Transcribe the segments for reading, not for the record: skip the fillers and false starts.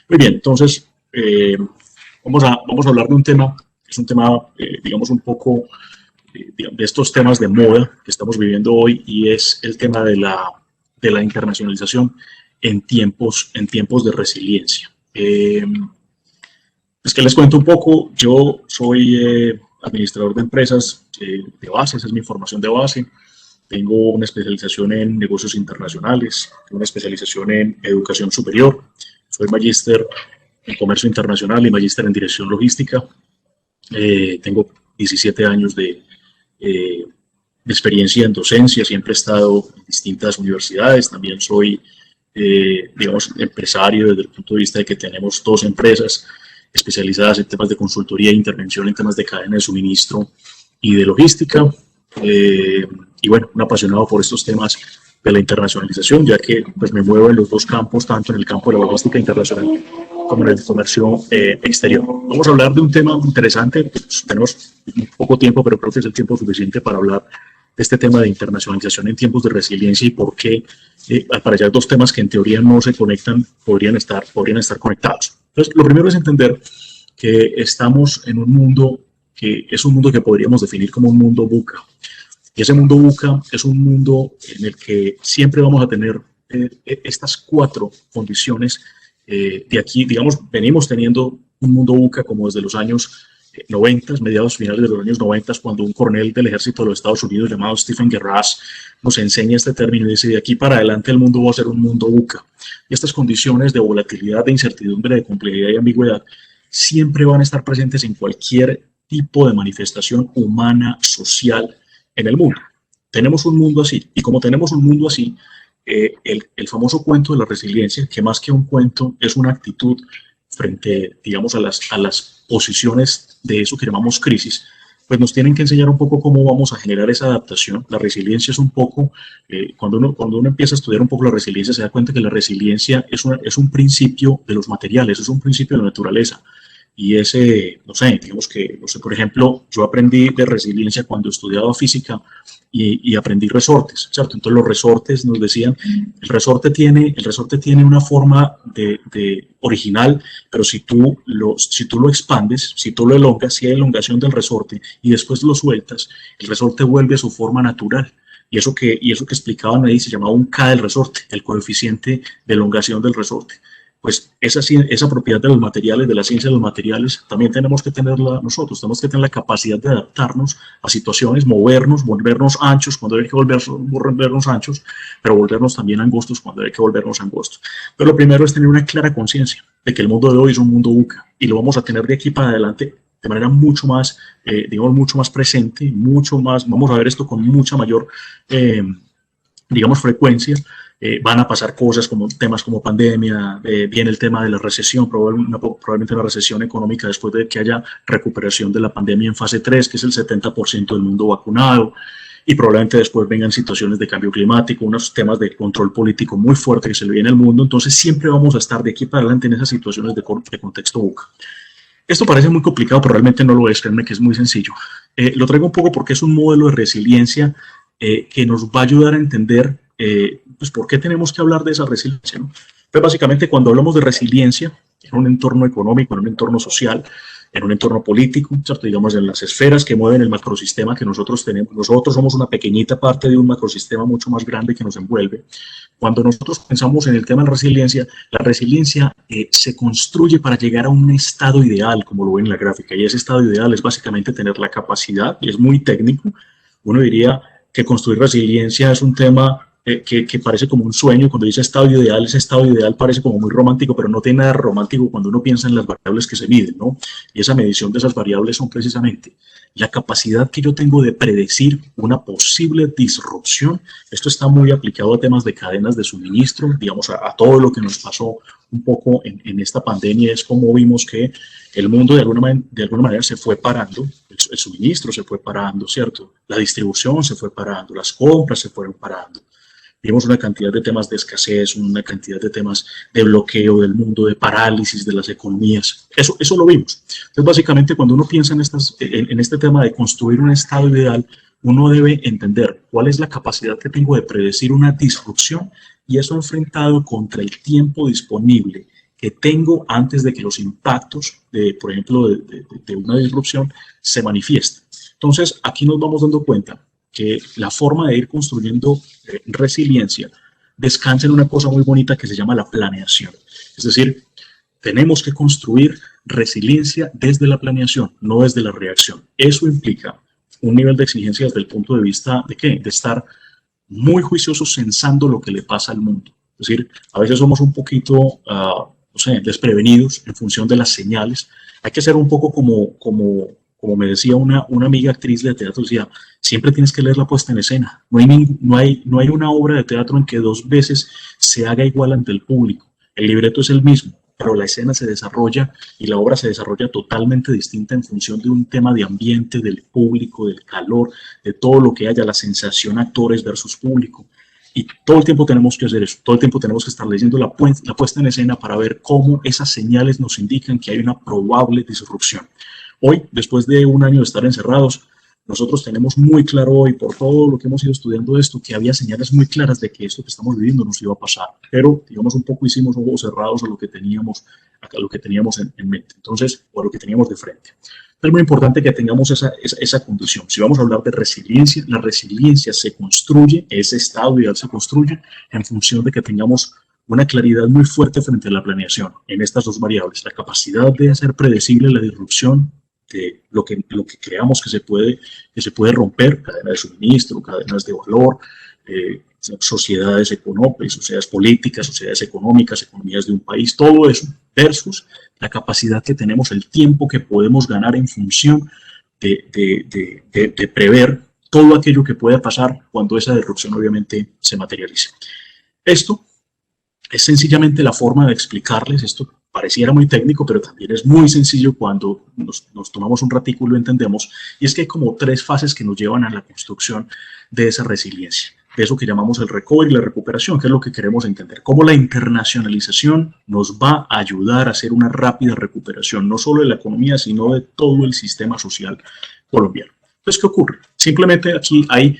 Muy bien, entonces vamos a hablar de un tema, que es un tema, digamos, un poco de estos temas de moda que estamos viviendo hoy, y es el tema de la internacionalización en tiempos de resiliencia. Es que les cuento un poco. Yo soy administrador de empresas de base, esa es mi formación de base. Tengo una especialización en negocios internacionales, tengo una especialización en educación superior, soy magíster en comercio internacional y magíster en dirección logística. Tengo 17 años de experiencia en docencia, siempre he estado en distintas universidades. También soy, digamos, empresario desde el punto de vista de que tenemos dos empresas especializadas en temas de consultoría e intervención en temas de cadena de suministro y de logística. Y bueno, un apasionado por estos temas de la internacionalización, ya que pues me muevo en los dos campos, tanto en el campo de la logística internacional como en el comercio exterior. Vamos a hablar de un tema interesante. Pues, tenemos poco tiempo, pero creo que es el tiempo suficiente para hablar de este tema de internacionalización en tiempos de resiliencia y por qué, para allá dos temas que en teoría no se conectan, podrían estar conectados. Entonces, lo primero es entender que estamos en un mundo que es un mundo que podríamos definir como un mundo VUCA. Y ese mundo VUCA es un mundo en el que siempre vamos a tener estas cuatro condiciones. De aquí, digamos, venimos teniendo un mundo VUCA como desde los años 90, mediados finales de los años 90, cuando un coronel del ejército de los Estados Unidos llamado Stephen Gerrard nos enseña este término y dice: de aquí para adelante el mundo va a ser un mundo VUCA. Y estas condiciones de volatilidad, de incertidumbre, de complejidad y ambigüedad siempre van a estar presentes en cualquier tipo de manifestación humana, social, en el mundo. Tenemos un mundo así, y como tenemos un mundo así, el famoso cuento de la resiliencia, que más que un cuento es una actitud frente, digamos, a las posiciones de eso que llamamos crisis, pues nos tienen que enseñar un poco cómo vamos a generar esa adaptación. La resiliencia es un poco, cuando uno empieza a estudiar un poco la resiliencia, se da cuenta que la resiliencia es un principio de los materiales, es un principio de la naturaleza. Y ese, no sé, digamos que, no sé, por ejemplo, yo aprendí de resiliencia cuando estudiaba física y aprendí resortes, ¿cierto? Entonces los resortes nos decían, el resorte tiene una forma de original, pero si tú lo expandes, si tú lo elongas, si hay elongación del resorte y después lo sueltas, el resorte vuelve a su forma natural. Y eso que explicaban ahí se llamaba un K del resorte, el coeficiente de elongación del resorte. Pues esa propiedad de los materiales, de la ciencia de los materiales, también tenemos que tenerla nosotros. Tenemos que tener la capacidad de adaptarnos a situaciones, movernos, volvernos anchos cuando hay que volvernos anchos, pero volvernos también angostos cuando hay que volvernos angostos. Pero lo primero es tener una clara conciencia de que el mundo de hoy es un mundo VUCA y lo vamos a tener de aquí para adelante de manera mucho más, digamos, mucho más presente, mucho más, vamos a ver esto con mucha mayor, digamos, frecuencia. Van a pasar cosas como temas como pandemia, viene el tema de la recesión, probablemente una recesión económica después de que haya recuperación de la pandemia en fase 3, que es el 70% del mundo vacunado, y probablemente después vengan situaciones de cambio climático, unos temas de control político muy fuerte que se le viene al mundo. Entonces siempre vamos a estar de aquí para adelante en esas situaciones de contexto VUCA. Esto parece muy complicado, pero realmente no lo es. Créanme que es muy sencillo. Lo traigo un poco porque es un modelo de resiliencia que nos va a ayudar a entender pues por qué tenemos que hablar de esa resiliencia, ¿no? Pues básicamente cuando hablamos de resiliencia en un entorno económico, en un entorno social, en un entorno político, ¿cierto? Digamos en las esferas que mueven el macrosistema que nosotros tenemos, nosotros somos una pequeñita parte de un macrosistema mucho más grande que nos envuelve. Cuando nosotros pensamos en el tema de la resiliencia se construye para llegar a un estado ideal, como lo ven en la gráfica, y ese estado ideal es básicamente tener la capacidad, y es muy técnico. Uno diría que construir resiliencia es un tema que parece como un sueño. Cuando dice estado ideal, ese estado ideal parece como muy romántico, pero no tiene nada romántico cuando uno piensa en las variables que se miden, ¿no? Y esa medición de esas variables son precisamente la capacidad que yo tengo de predecir una posible disrupción. Esto está muy aplicado a temas de cadenas de suministro, digamos, a todo lo que nos pasó un poco en esta pandemia. Es como vimos que el mundo de alguna manera se fue parando, el suministro se fue parando, ¿cierto? La distribución se fue parando, las compras se fueron parando. Vimos una cantidad de temas de escasez, una cantidad de temas de bloqueo del mundo, de parálisis de las economías. Eso lo vimos. Entonces, básicamente, cuando uno piensa en este tema de construir un estado ideal, uno debe entender cuál es la capacidad que tengo de predecir una disrupción, y eso enfrentado contra el tiempo disponible que tengo antes de que los impactos, por ejemplo, de una disrupción se manifiesten. Entonces, aquí nos vamos dando cuenta que la forma de ir construyendo resiliencia descansa en una cosa muy bonita que se llama la planeación. Es decir, tenemos que construir resiliencia desde la planeación, no desde la reacción. Eso implica un nivel de exigencia desde el punto de vista de ¿qué? De estar muy juiciosos censando lo que le pasa al mundo. Es decir, a veces somos un poquito, no sé, desprevenidos en función de las señales. Hay que ser un poco como me decía una amiga actriz de teatro, decía, siempre tienes que leer la puesta en escena. No hay una obra de teatro en que 2 veces se haga igual ante el público. El libreto es el mismo, pero la escena se desarrolla y la obra se desarrolla totalmente distinta en función de un tema de ambiente, del público, del calor, de todo lo que haya, la sensación actores versus público. Y todo el tiempo tenemos que hacer eso, todo el tiempo tenemos que estar leyendo la puesta en escena para ver cómo esas señales nos indican que hay una probable disrupción. Hoy, después de un año de estar encerrados, nosotros tenemos muy claro hoy, por todo lo que hemos ido estudiando esto, que había señales muy claras de que esto que estamos viviendo nos iba a pasar. Pero, digamos, un poco hicimos ojos cerrados a lo que teníamos en mente, entonces, o a lo que teníamos de frente. Es muy importante que tengamos esa condición. Si vamos a hablar de resiliencia, la resiliencia se construye, ese estado ideal se construye en función de que tengamos una claridad muy fuerte frente a la planeación en estas 2 variables, la capacidad de hacer predecible la disrupción de lo que creamos que se puede romper, cadenas de suministro, cadenas de valor, sociedades económicas, sociedades políticas, sociedades económicas, economías de un país, todo eso, versus la capacidad que tenemos, el tiempo que podemos ganar en función de prever todo aquello que pueda pasar cuando esa disrupción obviamente se materialice. Esto es sencillamente la forma de explicarles, esto pareciera muy técnico, pero también es muy sencillo cuando nos tomamos un ratico y lo entendemos, y es que hay como 3 fases que nos llevan a la construcción de esa resiliencia, de eso que llamamos el recovery y la recuperación, que es lo que queremos entender, cómo la internacionalización nos va a ayudar a hacer una rápida recuperación, no solo de la economía, sino de todo el sistema social colombiano. Entonces, ¿qué ocurre? Simplemente aquí hay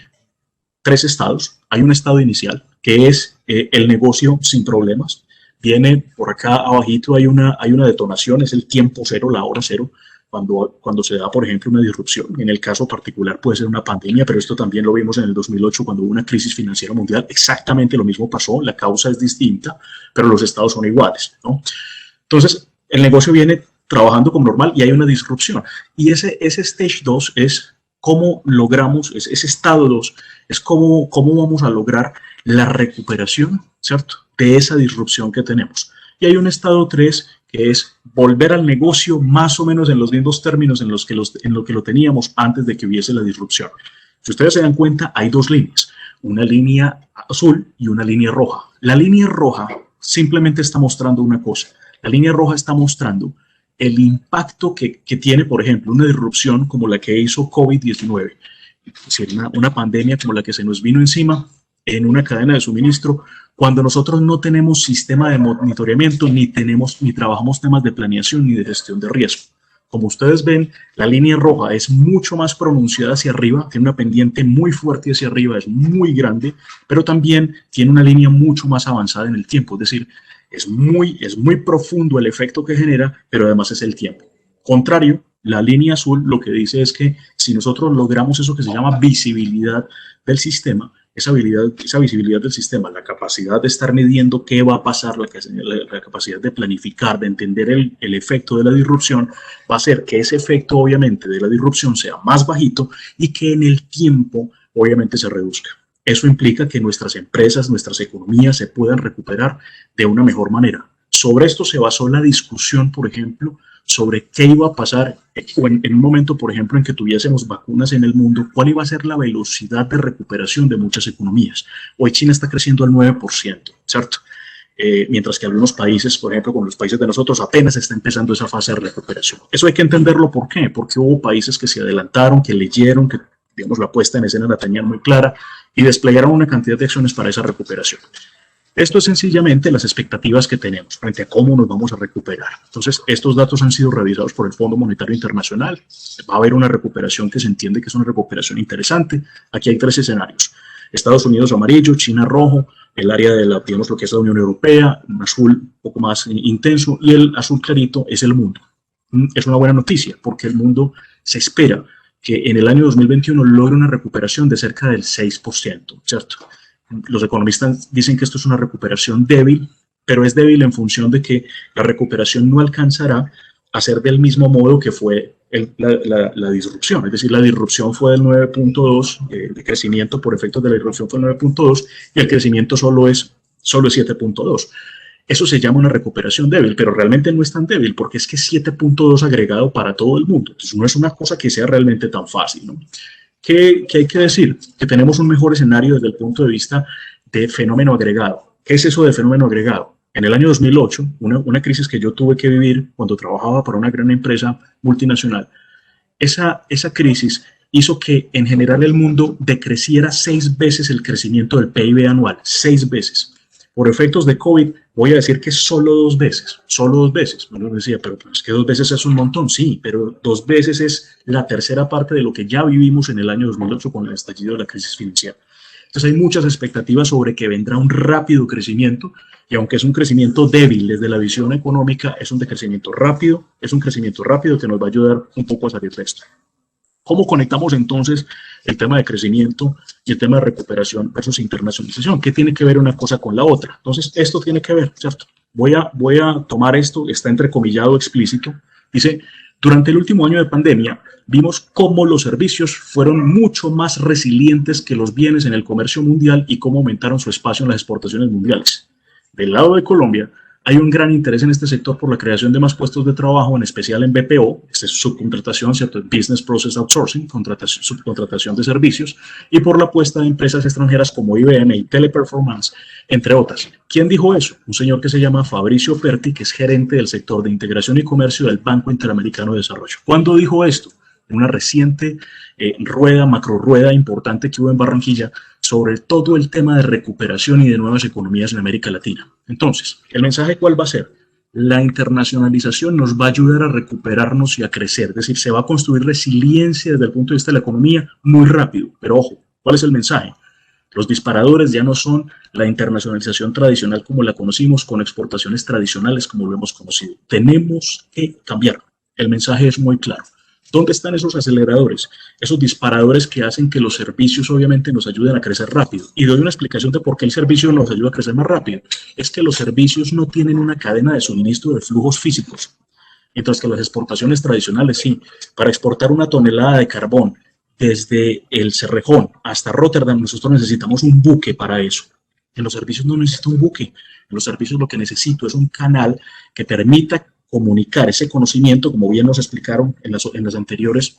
3 estados. Hay un estado inicial, que es el negocio sin problemas. Viene por acá abajito, hay una detonación, es el tiempo cero, la hora cero, cuando se da, por ejemplo, una disrupción. En el caso particular puede ser una pandemia, pero esto también lo vimos en el 2008 cuando hubo una crisis financiera mundial. Exactamente lo mismo pasó, la causa es distinta, pero los estados son iguales, ¿no? Entonces, el negocio viene trabajando como normal y hay una disrupción. Y ese stage 2 es cómo logramos, ese estado 2, es cómo vamos a lograr la recuperación, ¿cierto?, de esa disrupción que tenemos. Y hay un estado 3 que es volver al negocio más o menos en los mismos términos en lo que lo teníamos antes de que hubiese la disrupción. Si ustedes se dan cuenta, hay 2 líneas, una línea azul y una línea roja. La línea roja simplemente está mostrando una cosa. La línea roja está mostrando el impacto que tiene, por ejemplo, una disrupción como la que hizo COVID-19, es decir, una pandemia como la que se nos vino encima en una cadena de suministro, cuando nosotros no tenemos sistema de monitoreamiento, ni trabajamos temas de planeación ni de gestión de riesgo. Como ustedes ven, la línea roja es mucho más pronunciada hacia arriba, tiene una pendiente muy fuerte hacia arriba, es muy grande, pero también tiene una línea mucho más avanzada en el tiempo, es decir, es muy profundo el efecto que genera, pero además es el tiempo. Contrario, la línea azul lo que dice es que si nosotros logramos eso que se llama visibilidad del sistema, esa visibilidad del sistema, la capacidad de estar midiendo qué va a pasar, la capacidad de planificar, de entender el efecto de la disrupción, va a hacer que ese efecto obviamente de la disrupción sea más bajito y que en el tiempo obviamente se reduzca. Eso implica que nuestras empresas, nuestras economías se puedan recuperar de una mejor manera. Sobre esto se basó la discusión, por ejemplo, sobre qué iba a pasar en un momento, por ejemplo, en que tuviésemos vacunas en el mundo, cuál iba a ser la velocidad de recuperación de muchas economías. Hoy China está creciendo al 9%, ¿cierto? Mientras que algunos países, por ejemplo, como los países de nosotros, apenas está empezando esa fase de recuperación. Eso hay que entenderlo. ¿Por qué? Porque hubo países que se adelantaron, que leyeron, que, digamos, la puesta en escena la tenían muy clara y desplegaron una cantidad de acciones para esa recuperación. Esto es sencillamente las expectativas que tenemos frente a cómo nos vamos a recuperar. Entonces, estos datos han sido revisados por el Fondo Monetario Internacional. Va a haber una recuperación que se entiende que es una recuperación interesante. Aquí hay 3 escenarios. Estados Unidos amarillo, China rojo, el área de la, digamos, lo que es la Unión Europea, un azul un poco más intenso, y el azul clarito es el mundo. Es una buena noticia porque el mundo se espera que en el año 2021 logre una recuperación de cerca del 6%, ¿cierto? Los economistas dicen que esto es una recuperación débil, pero es débil en función de que la recuperación no alcanzará a ser del mismo modo que fue la disrupción. Es decir, la disrupción fue del 9.2, de crecimiento por efectos de la disrupción fue el 9.2 y el crecimiento solo es 7.2. Eso se llama una recuperación débil, pero realmente no es tan débil porque es que 7.2 agregado para todo el mundo. Entonces no es una cosa que sea realmente tan fácil, ¿no? ¿Qué hay que decir? Que tenemos un mejor escenario desde el punto de vista de fenómeno agregado. ¿Qué es eso de fenómeno agregado? En el año 2008, una crisis que yo tuve que vivir cuando trabajaba para una gran empresa multinacional, esa crisis hizo que en general el mundo decreciera 6 veces el crecimiento del PIB anual, 6 veces. Por efectos de COVID, voy a decir que solo 2 veces, solo 2 veces. Bueno, decía, pero es que 2 veces es un montón, sí, pero 2 veces es la tercera parte de lo que ya vivimos en el año 2008 con el estallido de la crisis financiera. Entonces hay muchas expectativas sobre que vendrá un rápido crecimiento y aunque es un crecimiento débil desde la visión económica, es un crecimiento rápido que nos va a ayudar un poco a salir de esto. ¿Cómo conectamos entonces el tema de crecimiento y el tema de recuperación versus internacionalización? ¿Qué tiene que ver una cosa con la otra? Entonces, esto tiene que ver, ¿cierto? Voy a tomar esto, está entrecomillado explícito. Dice, durante el último año de pandemia, vimos cómo los servicios fueron mucho más resilientes que los bienes en el comercio mundial y cómo aumentaron su espacio en las exportaciones mundiales. Del lado de Colombia, hay un gran interés en este sector por la creación de más puestos de trabajo, en especial en BPO, esta es subcontratación, ¿cierto? Business Process Outsourcing, subcontratación de servicios, y por la apuesta de empresas extranjeras como IBM y Teleperformance, entre otras. ¿Quién dijo eso? Un señor que se llama Fabricio Perti, que es gerente del sector de integración y comercio del Banco Interamericano de Desarrollo. ¿Cuándo dijo esto? En una reciente macro rueda importante que hubo en Barranquilla sobre todo el tema de recuperación y de nuevas economías en América Latina. Entonces, ¿el mensaje cuál va a ser? La internacionalización nos va a ayudar a recuperarnos y a crecer, es decir, se va a construir resiliencia desde el punto de vista de la economía muy rápido, pero ojo, ¿cuál es el mensaje? Los disparadores ya no son la internacionalización tradicional como la conocimos, con exportaciones tradicionales como lo hemos conocido. Tenemos que cambiar. El mensaje es muy claro. ¿Dónde están esos aceleradores? Esos disparadores que hacen que los servicios obviamente nos ayuden a crecer rápido. Y doy una explicación de por qué el servicio nos ayuda a crecer más rápido. Es que los servicios no tienen una cadena de suministro de flujos físicos. Mientras que las exportaciones tradicionales sí. Para exportar una tonelada de carbón desde el Cerrejón hasta Rotterdam, nosotros necesitamos un buque para eso. En los servicios no necesito un buque. En los servicios lo que necesito es un canal que permita comunicar ese conocimiento, como bien nos explicaron en las anteriores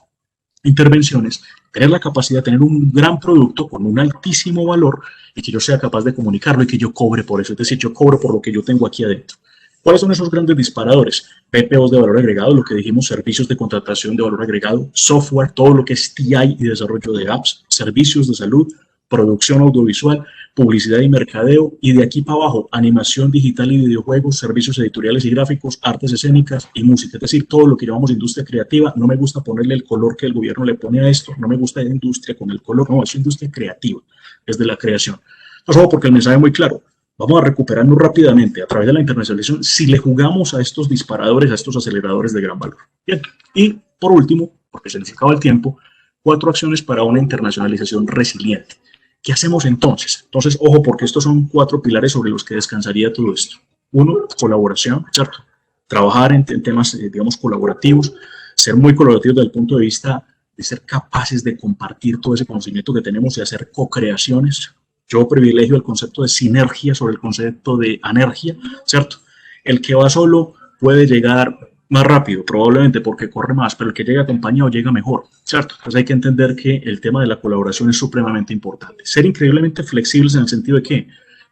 intervenciones, tener la capacidad de tener un gran producto con un altísimo valor y que yo sea capaz de comunicarlo y que yo cobre por eso, es decir, yo cobro por lo que yo tengo aquí adentro. ¿Cuáles son esos grandes disparadores? PPOs de valor agregado, lo que dijimos, servicios de contratación de valor agregado, software, todo lo que es TI y desarrollo de apps, servicios de salud, producción audiovisual, publicidad y mercadeo, y de aquí para abajo, animación digital y videojuegos, servicios editoriales y gráficos, artes escénicas y música, es decir, todo lo que llamamos industria creativa. No me gusta ponerle el color que el gobierno le pone a esto, no me gusta la industria con el color, no, es industria creativa, es de la creación. Entonces, porque el mensaje es muy claro, vamos a recuperarnos rápidamente a través de la internacionalización si le jugamos a estos disparadores, a estos aceleradores de gran valor. Bien, y por último, porque se les acaba el tiempo, 4 acciones para una internacionalización resiliente. ¿Qué hacemos entonces? Entonces, ojo, porque estos son 4 pilares sobre los que descansaría todo esto. 1, colaboración, ¿cierto? Trabajar en temas, digamos, colaborativos, ser muy colaborativos desde el punto de vista de ser capaces de compartir todo ese conocimiento que tenemos y hacer co-creaciones. Yo privilegio el concepto de sinergia sobre el concepto de anergia, ¿cierto? El que va solo puede llegar más rápido, probablemente porque corre más, pero el que llega acompañado llega mejor, ¿cierto? Entonces hay que entender que el tema de la colaboración es supremamente importante. Ser increíblemente flexibles en el sentido de que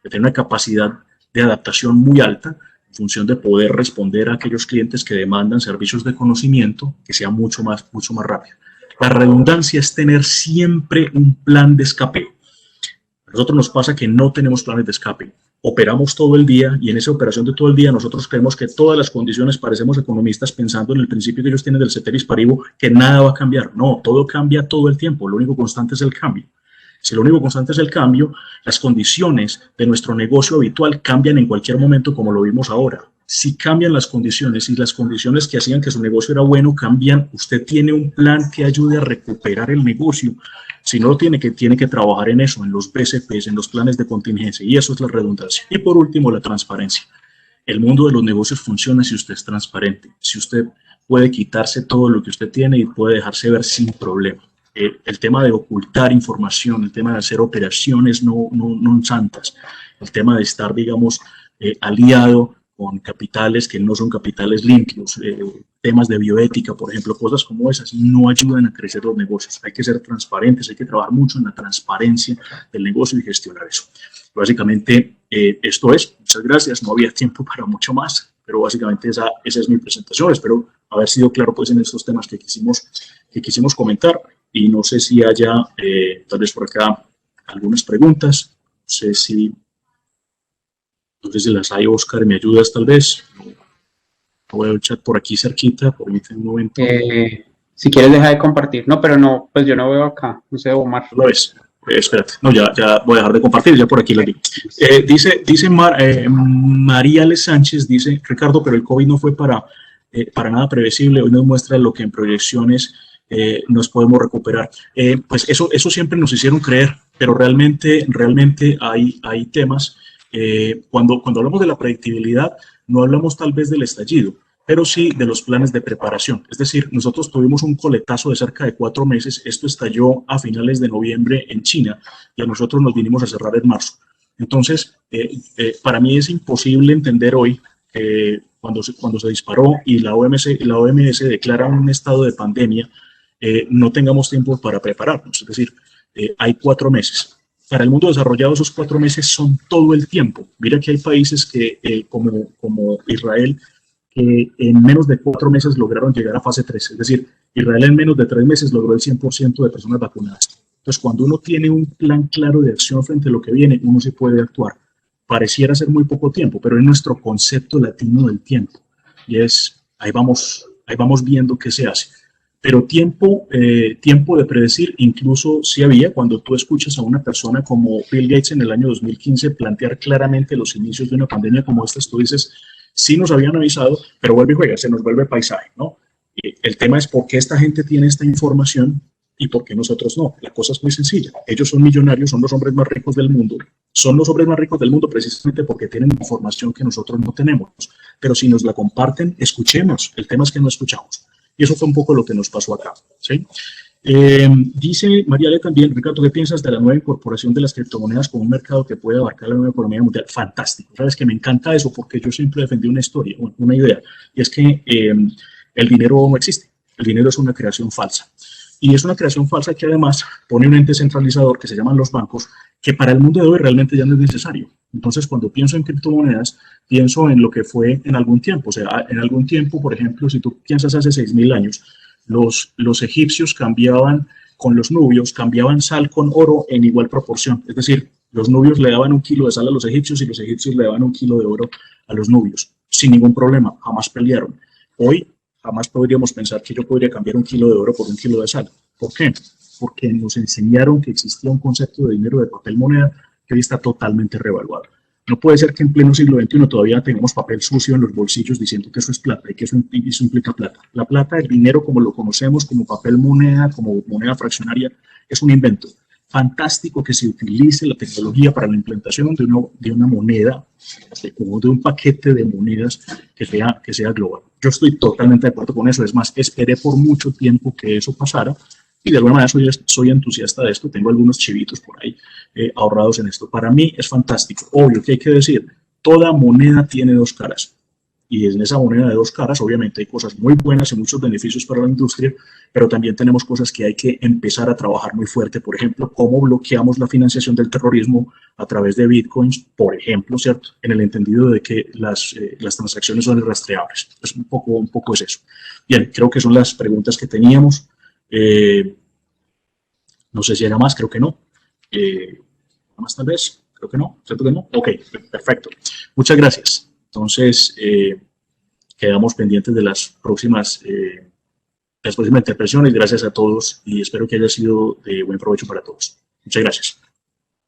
de tener una capacidad de adaptación muy alta en función de poder responder a aquellos clientes que demandan servicios de conocimiento que sea mucho más rápido. La redundancia es tener siempre un plan de escape. A nosotros nos pasa que no tenemos planes de escape. Operamos todo el día y en esa operación de todo el día nosotros creemos que todas las condiciones, parecemos economistas pensando en el principio que ellos tienen del ceteris paribus, que nada va a cambiar. No, todo cambia todo el tiempo, lo único constante es el cambio. Si lo único constante es el cambio, las condiciones de nuestro negocio habitual cambian en cualquier momento, como lo vimos ahora. Si cambian las condiciones y las condiciones que hacían que su negocio era bueno cambian, usted tiene un plan que ayude a recuperar el negocio. Si no lo tiene que trabajar en eso, en los BCPs, en los planes de contingencia, y eso es la redundancia. Y por último, la transparencia. El mundo de los negocios funciona si usted es transparente, si usted puede quitarse todo lo que usted tiene y puede dejarse ver sin problema. El tema de ocultar información, el tema de hacer operaciones no santas, el tema de estar, digamos, aliado con capitales que no son capitales limpios, temas de bioética, por ejemplo, cosas como esas, no ayudan a crecer los negocios. Hay que ser transparentes, hay que trabajar mucho en la transparencia del negocio y gestionar eso. Básicamente, esto es. Muchas gracias. No había tiempo para mucho más, pero básicamente esa es mi presentación. Espero haber sido claro pues, en estos temas que quisimos comentar. Y no sé si haya, tal vez por acá, algunas preguntas. No sé si las hay, Oscar, ¿me ayudas tal vez? Voy a chat por aquí cerquita, permíteme un momento. Si quieres deja de compartir. No, pero no, pues yo no veo acá, no sé, Omar. ¿Lo ves? Espérate, no, ya voy a dejar de compartir, ya por aquí la vi. Dice María Alex Sánchez, dice, Ricardo, pero el COVID no fue para nada previsible, hoy nos muestra lo que en proyecciones nos podemos recuperar. Pues eso siempre nos hicieron creer, pero realmente hay temas. Cuando hablamos de la predictibilidad, no hablamos tal vez del estallido, pero sí de los planes de preparación. Es decir, nosotros tuvimos un coletazo de cerca de 4 meses, esto estalló a finales de noviembre en China y a nosotros nos vinimos a cerrar en marzo. Entonces, para mí es imposible entender hoy cuando se disparó y la OMS declara un estado de pandemia, no tengamos tiempo para prepararnos. Es decir, hay 4 meses. Para el mundo desarrollado esos 4 meses son todo el tiempo. Mira que hay países que, como Israel, que en menos de 4 meses lograron llegar a fase 3. Es decir, Israel en menos de 3 meses logró el 100% de personas vacunadas. Entonces, cuando uno tiene un plan claro de acción frente a lo que viene, uno se puede actuar. Pareciera ser muy poco tiempo, pero es nuestro concepto latino del tiempo. Y ahí vamos viendo qué se hace. Pero tiempo de predecir incluso sí había cuando tú escuchas a una persona como Bill Gates en el año 2015 plantear claramente los inicios de una pandemia como esta, tú dices, sí nos habían avisado, pero vuelve y juega, se nos vuelve paisaje, ¿no? El tema es por qué esta gente tiene esta información y por qué nosotros no. La cosa es muy sencilla. Ellos son millonarios, son los hombres más ricos del mundo. Son los hombres más ricos del mundo precisamente porque tienen información que nosotros no tenemos. Pero si nos la comparten, escuchemos. El tema es que no escuchamos. Y eso fue un poco lo que nos pasó acá, ¿sí? Dice María Le también, Ricardo, ¿qué piensas de la nueva incorporación de las criptomonedas como un mercado que puede abarcar la nueva economía mundial? Fantástico. Sabes que me encanta eso porque yo siempre defendí una historia, una idea, y es que el dinero no existe. El dinero es una creación falsa. Y es una creación falsa que además pone un ente centralizador que se llaman los bancos, que para el mundo de hoy realmente ya no es necesario. Entonces, cuando pienso en criptomonedas, pienso en lo que fue en algún tiempo. O sea, en algún tiempo, por ejemplo, si tú piensas hace 6.000 años, los egipcios cambiaban con los nubios, cambiaban sal con oro en igual proporción. Es decir, los nubios le daban 1 kilo de sal a los egipcios y los egipcios le daban 1 kilo de oro a los nubios, sin ningún problema, jamás pelearon. Hoy jamás podríamos pensar que yo podría cambiar 1 kilo de oro por 1 kilo de sal. ¿Por qué? Porque nos enseñaron que existía un concepto de dinero de papel moneda que hoy está totalmente revaluado. No puede ser que en pleno siglo XXI todavía tenemos papel sucio en los bolsillos diciendo que eso es plata y que eso implica plata. La plata, el dinero como lo conocemos, como papel moneda, como moneda fraccionaria, es un invento. Fantástico que se utilice la tecnología para la implementación de una moneda, como de un paquete de monedas que sea global. Yo estoy totalmente de acuerdo con eso. Es más, esperé por mucho tiempo que eso pasara y de alguna manera soy entusiasta de esto. Tengo algunos chivitos por ahí ahorrados en esto. Para mí es fantástico. Obvio que hay que decir, toda moneda tiene 2 caras. Y en esa moneda de 2 caras, obviamente hay cosas muy buenas y muchos beneficios para la industria, pero también tenemos cosas que hay que empezar a trabajar muy fuerte. Por ejemplo, cómo bloqueamos la financiación del terrorismo a través de bitcoins, por ejemplo, ¿cierto? En el entendido de que las transacciones son irrastreables. Pues un poco es eso. Bien, creo que son las preguntas que teníamos. No sé si era más, creo que no. ¿Más tal vez? Creo que no, ¿cierto que no? Ok, perfecto. Muchas gracias. Entonces, quedamos pendientes de las próximas intervenciones. Gracias a todos y espero que haya sido de buen provecho para todos. Muchas gracias.